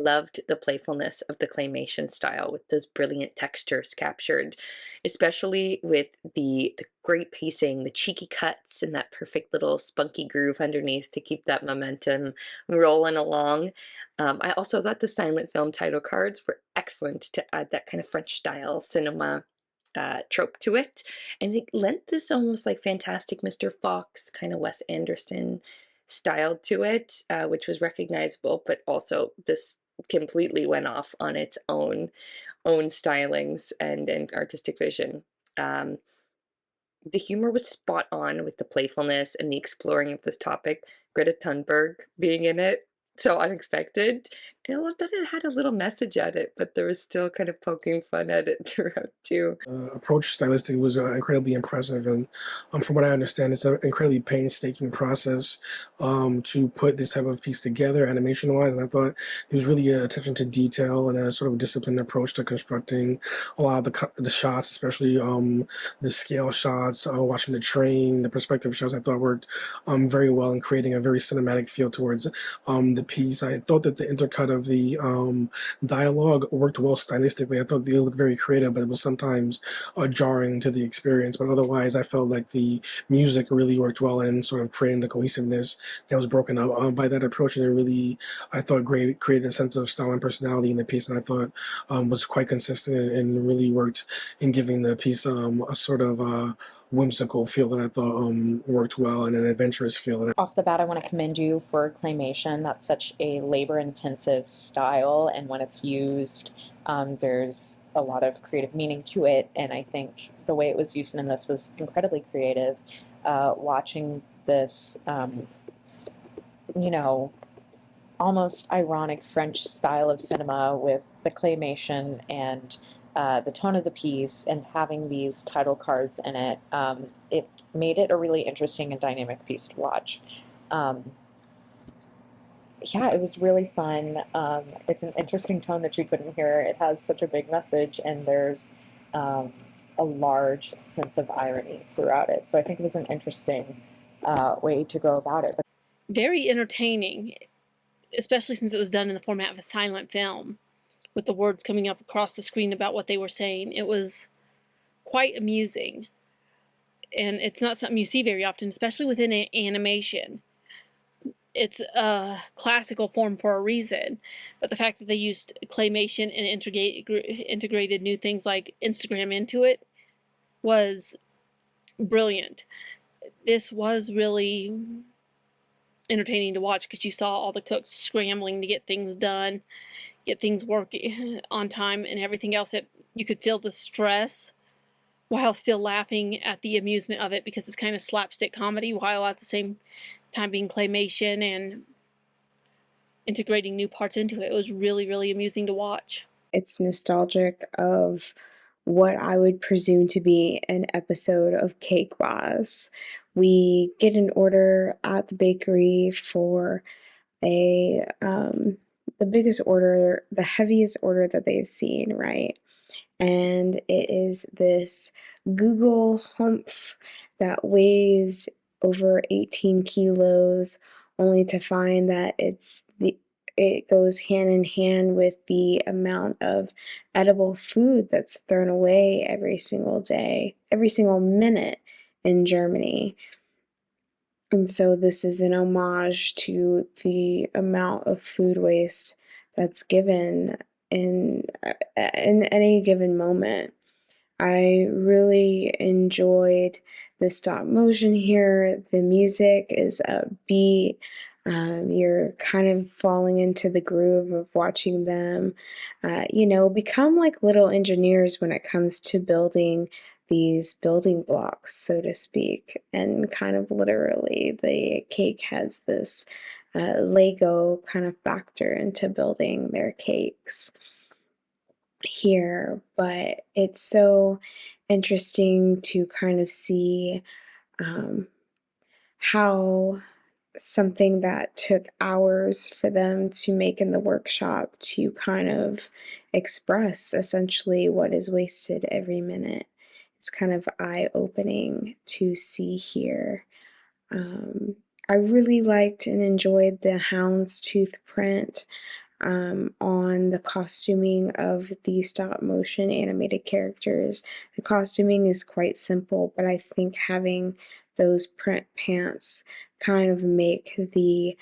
loved the playfulness of the claymation style with those brilliant textures captured, especially with the great pacing, the cheeky cuts, and that perfect little spunky groove underneath to keep that momentum rolling along. I also thought the silent film title cards were excellent to add that kind of French style cinema trope to it, and it lent this almost like Fantastic Mr. Fox kind of Wes Anderson style to it, which was recognizable, but also this completely went off on its own stylings and artistic vision. Um, the humor was spot on with the playfulness and the exploring of this topic. Greta Thunberg being in it, so unexpected. And I love that it had a little message at it, but there was still kind of poking fun at it throughout too. Approach stylistically was incredibly impressive, and from what I understand, it's an incredibly painstaking process to put this type of piece together, animation-wise. And I thought there was really attention to detail and a sort of disciplined approach to constructing a lot of the shots, especially the scale shots, watching the train, the perspective shots. I thought worked very well in creating a very cinematic feel towards the piece. I thought that the intercut of the dialogue worked well stylistically. I thought they looked very creative, but it was sometimes jarring to the experience. But otherwise, I felt like the music really worked well in sort of creating the cohesiveness that was broken up by that approach. And it really, I thought, created a sense of style and personality in the piece. And I thought was quite consistent and really worked in giving the piece a sort of whimsical feel that I thought worked well, and an adventurous feel that Off the bat, I want to commend you for claymation. That's such a labor-intensive style, and when it's used, there's a lot of creative meaning to it, and I think the way it was used in this was incredibly creative. Watching this, you know, almost ironic French style of cinema with the claymation and the tone of the piece and having these title cards in it, it made it a really interesting and dynamic piece to watch. Um, yeah, it was really fun. It's an interesting tone that you put in here. It has such a big message, and there's um, a large sense of irony throughout it. So I think it was an interesting way to go about it. Very entertaining, especially since it was done in the format of a silent film, with the words coming up across the screen about what they were saying. It was quite amusing, and it's not something you see very often, especially within animation. It's a classical form for a reason, but the fact that they used claymation and integrated new things like Instagram into it was brilliant. This was really entertaining to watch because you saw all the cooks scrambling to get things done, get things working on time, and everything else. You could feel the stress while still laughing at the amusement of it, because it's kind of slapstick comedy while at the same time being claymation and integrating new parts into it. It was really, really amusing to watch. It's nostalgic of what I would presume to be an episode of Cake Boss. We get an order at the bakery for a the biggest order, the heaviest order that they've seen, right? And it is this Google humph that weighs over 18 kilos, only to find that it goes hand in hand with the amount of edible food that's thrown away every single day, every single minute in Germany. And so this is an homage to the amount of food waste that's given in any given moment. I really enjoyed the stop motion here. The music is upbeat. You're kind of falling into the groove of watching them, become like little engineers when it comes to building these building blocks, so to speak. And kind of literally, the cake has this Lego kind of factor into building their cakes here, but it's so interesting to kind of see um, how something that took hours for them to make in the workshop to kind of express essentially what is wasted every minute. It's kind of eye-opening to see here. I really liked and enjoyed the houndstooth print. on the costuming of the stop motion animated characters. The costuming is quite simple, but I think having those print pants kind of make the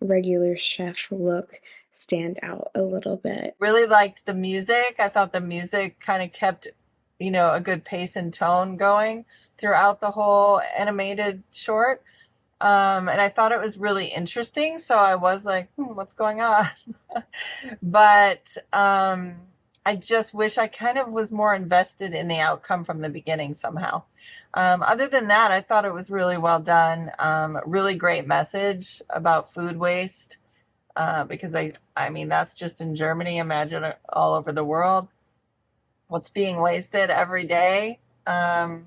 regular chef look stand out a little bit. Really liked the music. I thought the music kind of kept, a good pace and tone going throughout the whole animated short. And I thought it was really interesting. So I was like, what's going on? But I just wish I kind of was more invested in the outcome from the beginning somehow. Other than that, I thought it was really well done. Really great message about food waste. Because I mean, that's just in Germany. Imagine it all over the world. What's being wasted every day. That's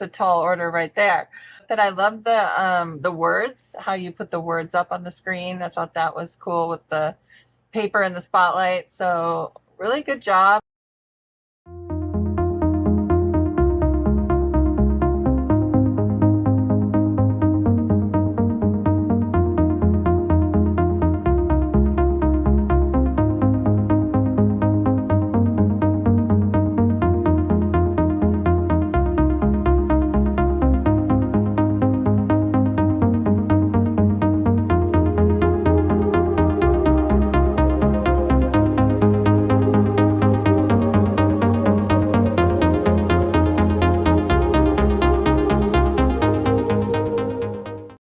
a tall order right there. That I love the words, how you put the words up on the screen. I thought that was cool with the paper and the spotlight. So really good job.